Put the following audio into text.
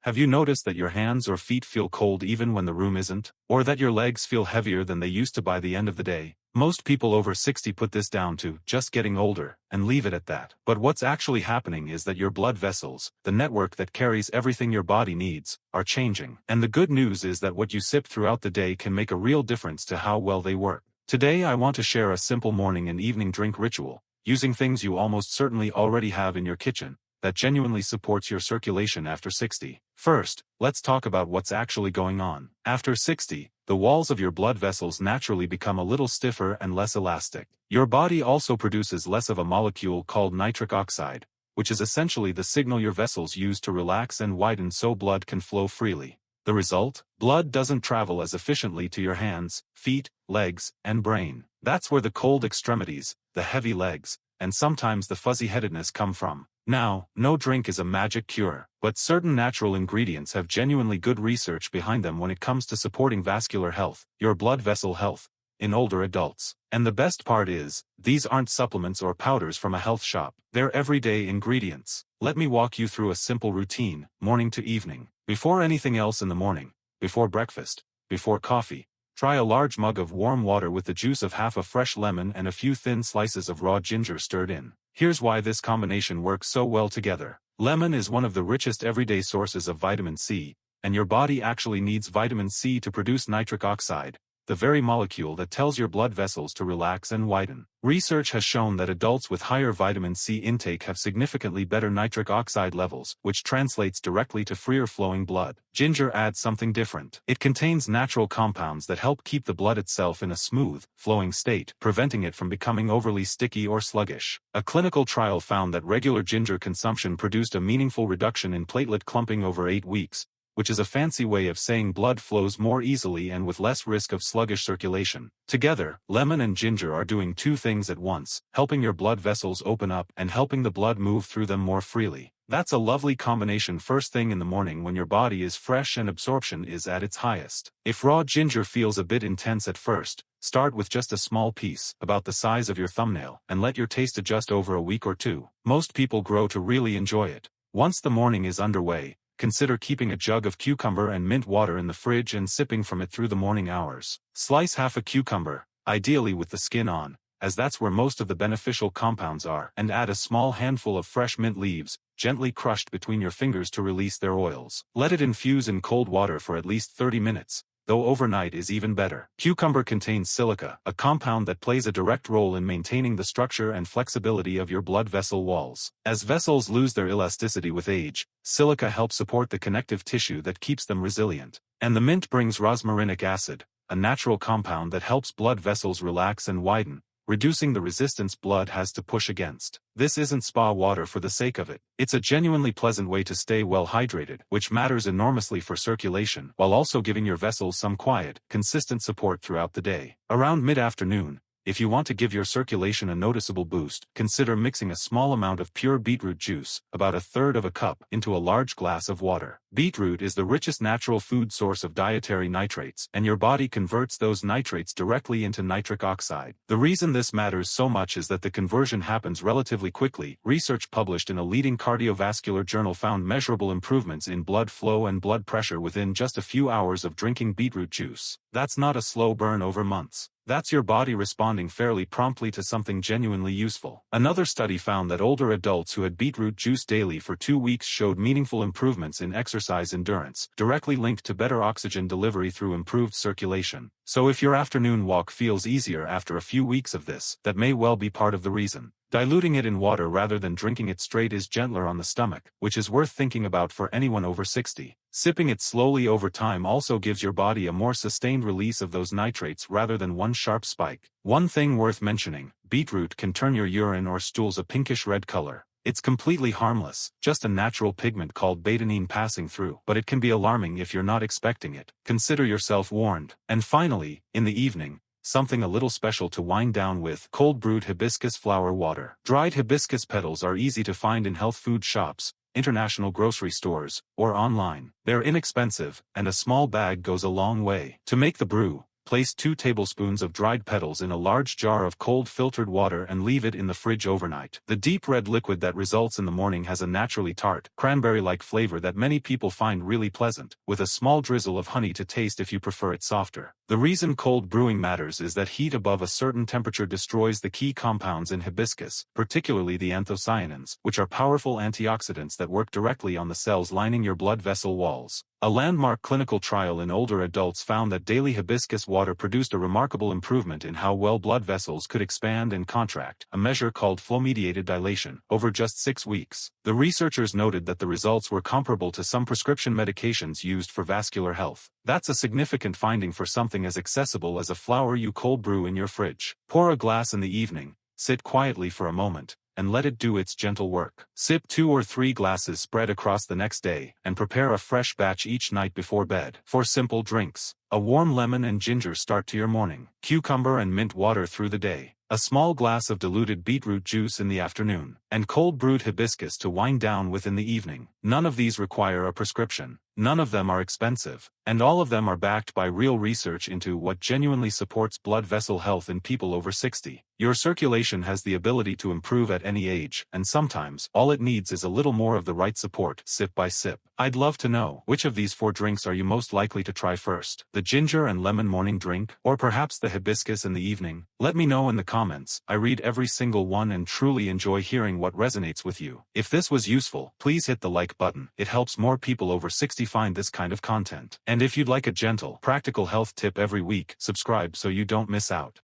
Have you noticed that your hands or feet feel cold even when the room isn't? Or that your legs feel heavier than they used to by the end of the day? Most people over 60 put this down to just getting older, and leave it at that. But what's actually happening is that your blood vessels, the network that carries everything your body needs, are changing. And the good news is that what you sip throughout the day can make a real difference to how well they work. Today I want to share a simple morning and evening drink ritual, using things you almost certainly already have in your kitchen, that genuinely supports your circulation after 60. First, let's talk about what's actually going on. After 60, the walls of your blood vessels naturally become a little stiffer and less elastic. Your body also produces less of a molecule called nitric oxide, which is essentially the signal your vessels use to relax and widen so blood can flow freely. The result? Blood doesn't travel as efficiently to your hands, feet, legs, and brain. That's where the cold extremities, the heavy legs, and sometimes the fuzzy-headedness come from. Now, no drink is a magic cure, but certain natural ingredients have genuinely good research behind them when it comes to supporting vascular health, your blood vessel health, in older adults. And the best part is, these aren't supplements or powders from a health shop. They're everyday ingredients. Let me walk you through a simple routine, morning to evening. Before anything else in the morning, before breakfast, before coffee, try a large mug of warm water with the juice of half a fresh lemon and a few thin slices of raw ginger stirred in. Here's why this combination works so well together. Lemon is one of the richest everyday sources of vitamin C, and your body actually needs vitamin C to produce nitric oxide, the very molecule that tells your blood vessels to relax and widen. Research has shown that adults with higher vitamin C intake have significantly better nitric oxide levels, which translates directly to freer flowing blood. Ginger adds something different. It contains natural compounds that help keep the blood itself in a smooth, flowing state, preventing it from becoming overly sticky or sluggish. A clinical trial found that regular ginger consumption produced a meaningful reduction in platelet clumping over 8 weeks, which is a fancy way of saying blood flows more easily and with less risk of sluggish circulation. Together, lemon and ginger are doing two things at once, helping your blood vessels open up and helping the blood move through them more freely. That's a lovely combination first thing in the morning when your body is fresh and absorption is at its highest. If raw ginger feels a bit intense at first, start with just a small piece, about the size of your thumbnail, and let your taste adjust over a week or two. Most people grow to really enjoy it. Once the morning is underway, consider keeping a jug of cucumber and mint water in the fridge and sipping from it through the morning hours. Slice half a cucumber, ideally with the skin on, as that's where most of the beneficial compounds are, and add a small handful of fresh mint leaves, gently crushed between your fingers to release their oils. Let it infuse in cold water for at least 30 minutes. Though overnight is even better. Cucumber contains silica, a compound that plays a direct role in maintaining the structure and flexibility of your blood vessel walls. As vessels lose their elasticity with age, silica helps support the connective tissue that keeps them resilient. And the mint brings rosmarinic acid, a natural compound that helps blood vessels relax and widen, reducing the resistance blood has to push against. This isn't spa water for the sake of it. It's a genuinely pleasant way to stay well hydrated, which matters enormously for circulation, while also giving your vessels some quiet, consistent support throughout the day. Around mid-afternoon, if you want to give your circulation a noticeable boost, consider mixing a small amount of pure beetroot juice, about 1/3 of a cup, into a large glass of water. Beetroot is the richest natural food source of dietary nitrates, and your body converts those nitrates directly into nitric oxide. The reason this matters so much is that the conversion happens relatively quickly. Research published in a leading cardiovascular journal found measurable improvements in blood flow and blood pressure within just a few hours of drinking beetroot juice. That's not a slow burn over months. That's your body responding fairly promptly to something genuinely useful. Another study found that older adults who had beetroot juice daily for 2 weeks showed meaningful improvements in exercise endurance, directly linked to better oxygen delivery through improved circulation. So if your afternoon walk feels easier after a few weeks of this, that may well be part of the reason. Diluting it in water rather than drinking it straight is gentler on the stomach, which is worth thinking about for anyone over 60. Sipping it slowly over time also gives your body a more sustained release of those nitrates rather than one sharp spike. One thing worth mentioning, beetroot can turn your urine or stools a pinkish red color. It's completely harmless, just a natural pigment called betaine passing through, but it can be alarming if you're not expecting it. Consider yourself warned. And finally, in the evening, something a little special to wind down with: cold brewed hibiscus flower water. Dried hibiscus petals are easy to find in health food shops, international grocery stores, or online. They're inexpensive, and a small bag goes a long way. To make the brew, Place 2 tablespoons of dried petals in a large jar of cold filtered water and leave it in the fridge overnight. The deep red liquid that results in the morning has a naturally tart, cranberry-like flavor that many people find really pleasant, with a small drizzle of honey to taste if you prefer it softer. The reason cold brewing matters is that heat above a certain temperature destroys the key compounds in hibiscus, particularly the anthocyanins, which are powerful antioxidants that work directly on the cells lining your blood vessel walls. A landmark clinical trial in older adults found that daily hibiscus water produced a remarkable improvement in how well blood vessels could expand and contract, a measure called flow-mediated dilation, over just 6 weeks. The researchers noted that the results were comparable to some prescription medications used for vascular health. That's a significant finding for something as accessible as a flower you cold brew in your fridge. Pour a glass in the evening, sit quietly for a moment, and let it do its gentle work. Sip 2 or 3 glasses spread across the next day, and prepare a fresh batch each night before bed. For simple drinks, a warm lemon and ginger start to your morning. Cucumber and mint water through the day. A small glass of diluted beetroot juice in the afternoon, and cold brewed hibiscus to wind down with in the evening. None of these require a prescription. None of them are expensive, and all of them are backed by real research into what genuinely supports blood vessel health in people over 60. Your circulation has the ability to improve at any age, and sometimes, all it needs is a little more of the right support, sip by sip. I'd love to know, which of these 4 drinks are you most likely to try first? The ginger and lemon morning drink, or perhaps the hibiscus in the evening? Let me know in the comments. I read every single one and truly enjoy hearing what resonates with you. If this was useful, please hit the like button. It helps more people over 60 find this kind of content. And if you'd like a gentle, practical health tip every week, subscribe so you don't miss out.